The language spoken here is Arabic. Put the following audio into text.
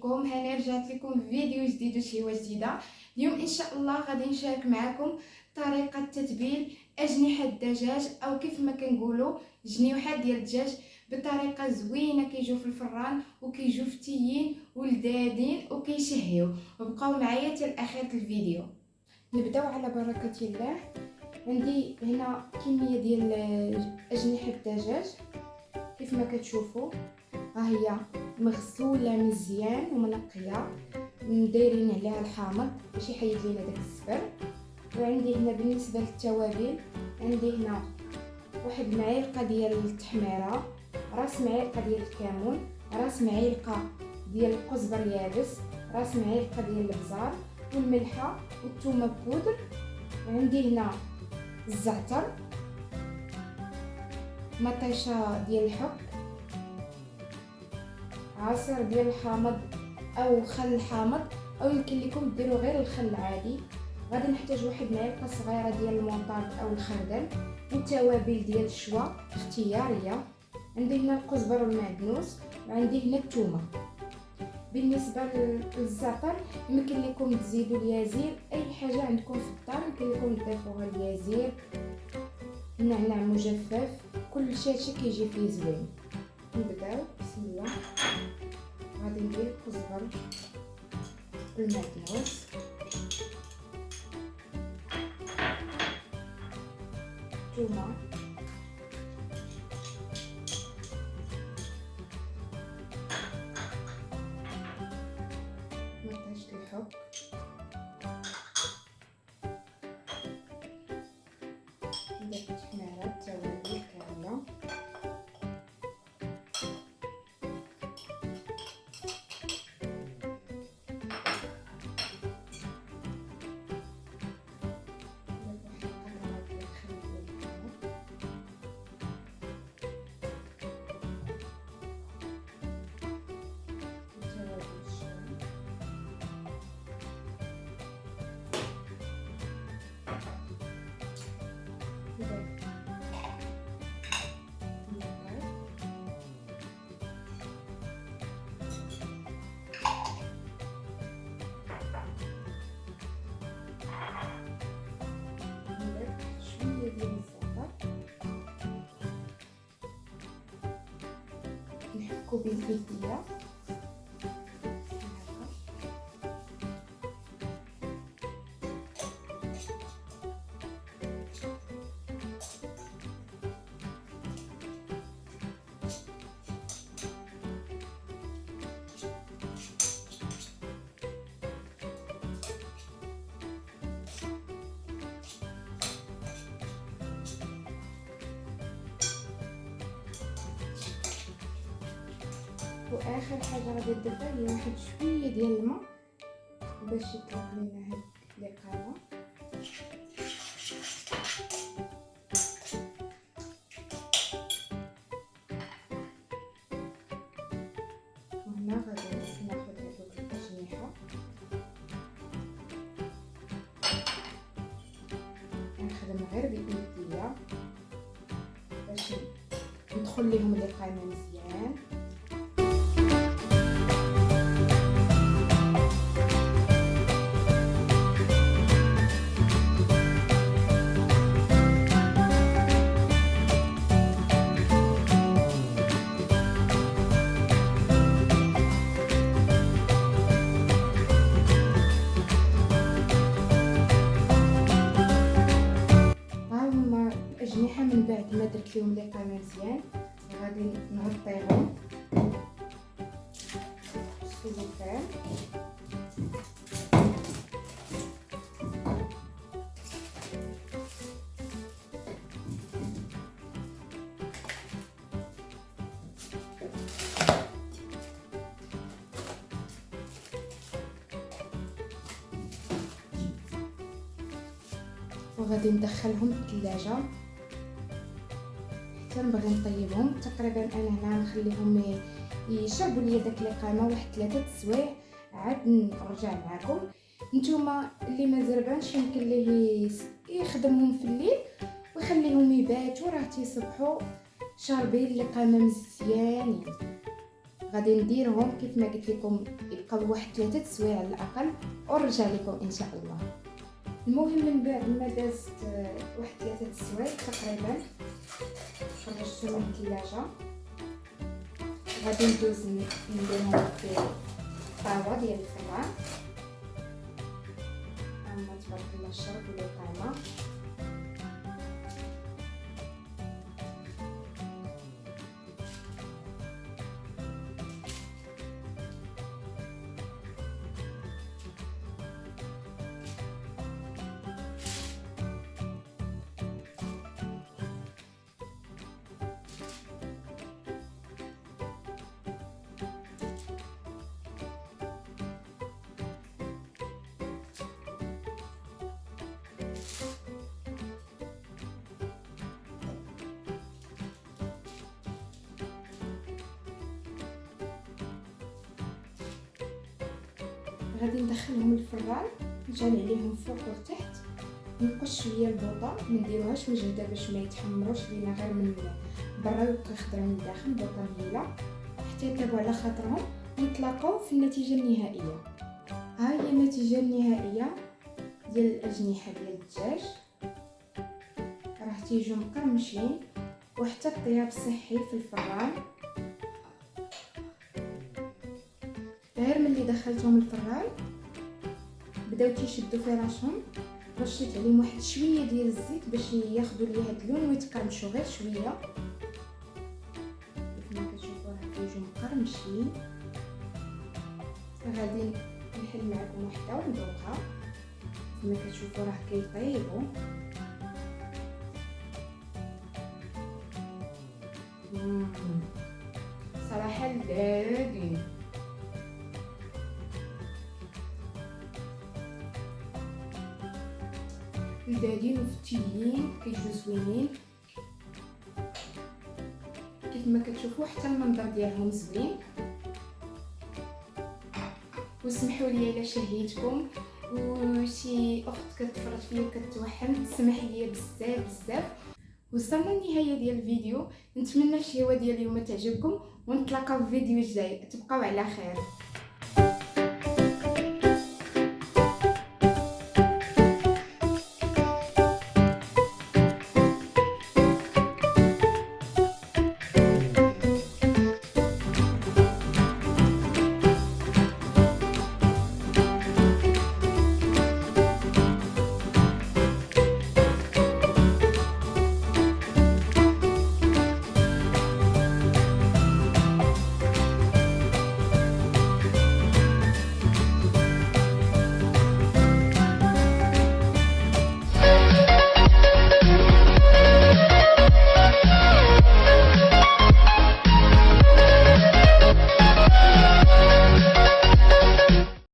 عليكم. هاني رجعت لكم بفيديو جديد وشهوه جديده. اليوم ان شاء الله غادي نشارك معكم طريقه تتبيل اجنحه الدجاج او كيف ما كنقولوا جنيوحات ديال الدجاج بطريقه زوينه. كيجيو في الفران وكيجيو فتيين ولذاذين وكيشهيو. وبقاو معايا حتى لاخر الفيديو. نبداو على بركه الله. عندي هنا كميه ديال اجنحه الدجاج كيف ما كتشوفوا، ها هي مغسوله مزيان ومنقيه، دايرين عليها الحامض باش يحيد لينا داك الزفر. وعندي هنا بالنسبه للتوابل عندي هنا واحد المعلقه ديال التحميره، راس معلقه ديال الكمون، راس معلقه ديال الكزبر يابس، راس معلقه ديال الابزار والملحه والثومه بودر. وعندي هنا الزعتر، مطيشه ديال الحك، عصير ديال الحامض او خل الحامض، او يمكن لكم ديروا غير الخل العادي. غادي نحتاج واحد معلقه صغيره ديال المونطاج او الخردل، والتوابل ديال الشوا اختياريه. عندي هنا الكزبر والمعدنوس، وعندي هنا الثومه. بالنسبه للزعتر يمكن لكم تزيدوا اليازير، اي حاجه عندكم في الدار يمكن لكم تضيفوها اليازير، النعناع مجفف، كل شيء كيجي فيه زوين. نبداو بسم الله. غادي ندير الكزبر المعدنوس، الثومه، مطيشه الحك، ندير التحميره، التوابل كامله، شويه ديال الزعتر، نحكو باليديه واخر حاجه غادي نديرها هي واحد شويه ديال الماء باش يطلع لنا هاد القامه. وهنا غادي ناخذ هذوك الاجنحه، نخدم غير بايديا باش ندخل لهم القامه مزيان. الأجنحة من بعد ما درت لهم القامة مزيان غادي نغطيهم بالسلوفان. وغادي ندخلهم الثلاجه حتى نبغي نطيبهم. تقريبا انا هنا نخليهم يشربوا لي داك القامه واحد 3 سوايع، عاد نرجع معكم. نتوما اللي ما زربانش يمكن ليه يخدمهم في الليل ويخليهم يباتوا، راه تيصبحوا شاربين القامه مزيانين. غادي نديرهم كيف ما قلت لكم، يبقاو واحد 3 سوايع على الاقل ونرجع لكم ان شاء الله. المهم من بعد ما دازت واحد 3 سوايع تقريبا خرجتهم من الثلاجه، غادي ندوز نديرهم في الطاوه ديال الفران. اما تبارك الله الشرب ولا طعمه. غادي ندخلهم الفران، نجعل عليهم فوق وتحت، نقص شويه البوطه، ما نديروهاش مجهده باش ما يتحمروش لينا غير من برا ويبقى خضره من الداخل، بوطه مهيله حتى يطيبوا على خاطرهم. نتلاقاو في النتيجه النهائيه. ها هي النتيجه النهائيه ديال الاجنحه ديال الدجاج، راه تيجوا مقرمشين وحتى الطياب صحي في الفران. غير ملي دخلتهم الفران بداو تيشدوا في راسهم، رشيت عليهم واحد شويه ديال الزيت باش ياخذوا لي هاد اللون ويتقرمشوا غير شويه. كيف ما كتشوفوا راه كيجيو مقرمشين. غادي نحل معكم وحده وندوقها. كيف ما كتشوفوا راه كيطيبوا. صراحه لذاذين. لذاذين وفتيين كيجيو زوينين. كيف ما كتشوفوا حتى المنظر ديالهم زوين. وسمحوا لي الا شهيتكم وشي اخت كتفرج فيا كتوحم تسمح لي بزاف بزاف. وصلنا للنهايه ديال الفيديو، نتمنى الشهوه ديال اليوم تعجبكم ونتلاقاو في فيديو جاي. تبقاو على خير.